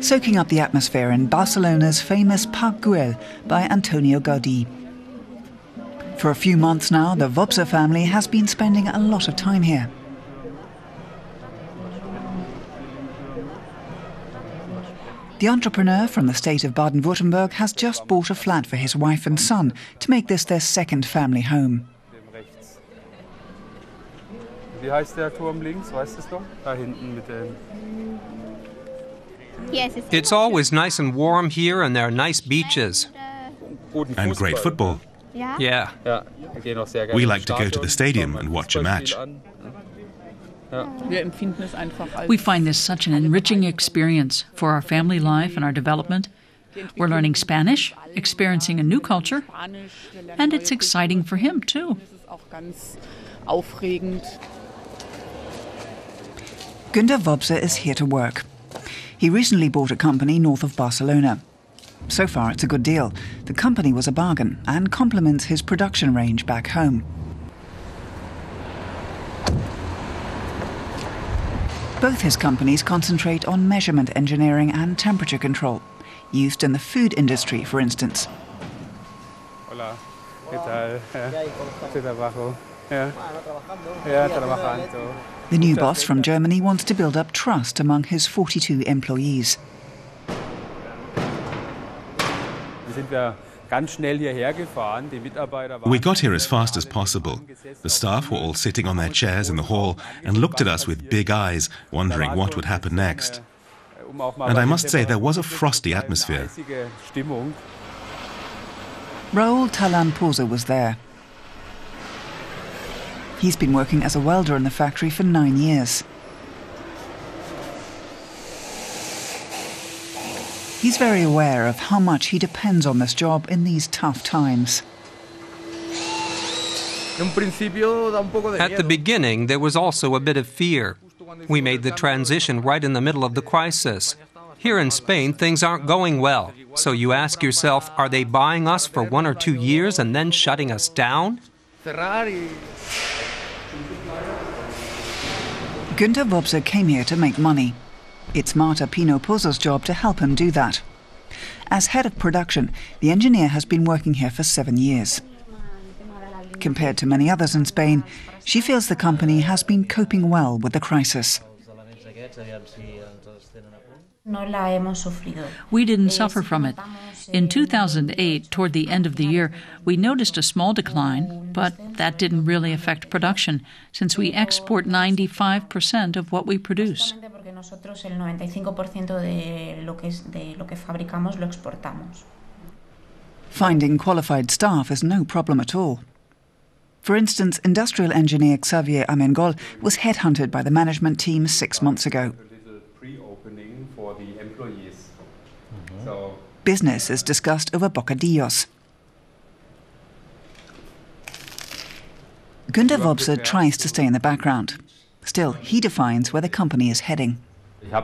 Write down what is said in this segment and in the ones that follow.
soaking up the atmosphere in Barcelona's famous Parc Güell by Antonio Gaudí. For a few months now, the Wobser family has been spending a lot of time here. The entrepreneur from the state of Baden-Württemberg has just bought a flat for his wife and son to make this their second family home. Wie heißt der Turm links? Weißt du es noch? Da hinten mit dem. It's always nice and warm here, and there are nice beaches. And great football. Yeah. We like to go to the stadium and watch a match. We find this such an enriching experience for our family life and our development. We're learning Spanish, experiencing a new culture, and it's exciting for him too. Günter Wobser is here to work. He recently bought a company north of Barcelona. So far it's a good deal. The company was a bargain and complements his production range back home. Both his companies concentrate on measurement engineering and temperature control, used in the food industry, for instance. Hola, ¿qué tal? Estoy trabajo. The new boss from Germany wants to build up trust among his 42 employees. We got here as fast as possible. The staff were all sitting on their chairs in the hall and looked at us with big eyes, wondering what would happen next. And I must say, there was a frosty atmosphere. Raoul Talan-Poser was there. He's been working as a welder in the factory for 9 years. He's very aware of how much he depends on this job in these tough times. At the beginning, there was also a bit of fear. We made the transition right in the middle of the crisis. Here in Spain, things aren't going well. So you ask yourself, are they buying us for 1 or 2 years and then shutting us down? Günter Wobser came here to make money. It's Marta Pino-Poser's job to help him do that. As head of production, the engineer has been working here for 7 years. Compared to many others in Spain, she feels the company has been coping well with the crisis. We didn't suffer from it. In 2008, toward the end of the year, we noticed a small decline, but that didn't really affect production, since we export 95% of what we produce. Finding qualified staff is no problem at all. For instance, industrial engineer Xavier Amengol was headhunted by the management team 6 months ago. Business is discussed over bocadillos. Günter Wobser tries to stay in the background. Still, he defines where the company is heading. I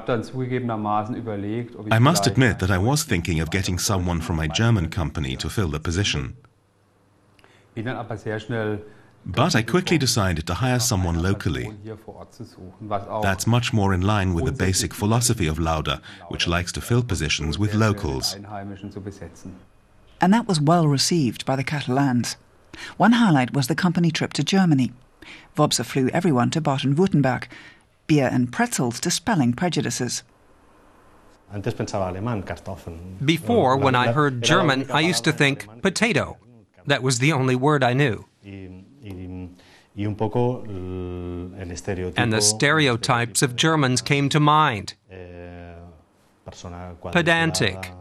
must admit that I was thinking of getting someone from my German company to fill the position. But I quickly decided to hire someone locally. That's much more in line with the basic philosophy of Lauda, which likes to fill positions with locals. And that was well received by the Catalans. One highlight was the company trip to Germany. Wobser flew everyone to Baden-Württemberg. Beer and pretzels dispelling prejudices. Before, when I heard German, I used to think potato. That was the only word I knew. And the stereotypes of Germans came to mind. Pedantic,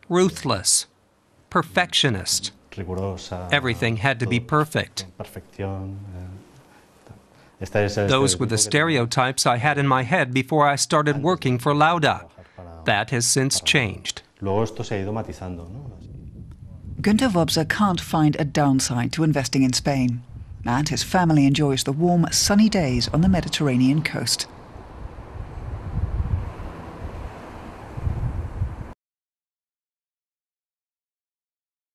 ruthless, perfectionist. Everything had to be perfect. Those were the stereotypes I had in my head before I started working for Lauda. That has since changed. Günter Wobser can't find a downside to investing in Spain, and his family enjoys the warm, sunny days on the Mediterranean coast.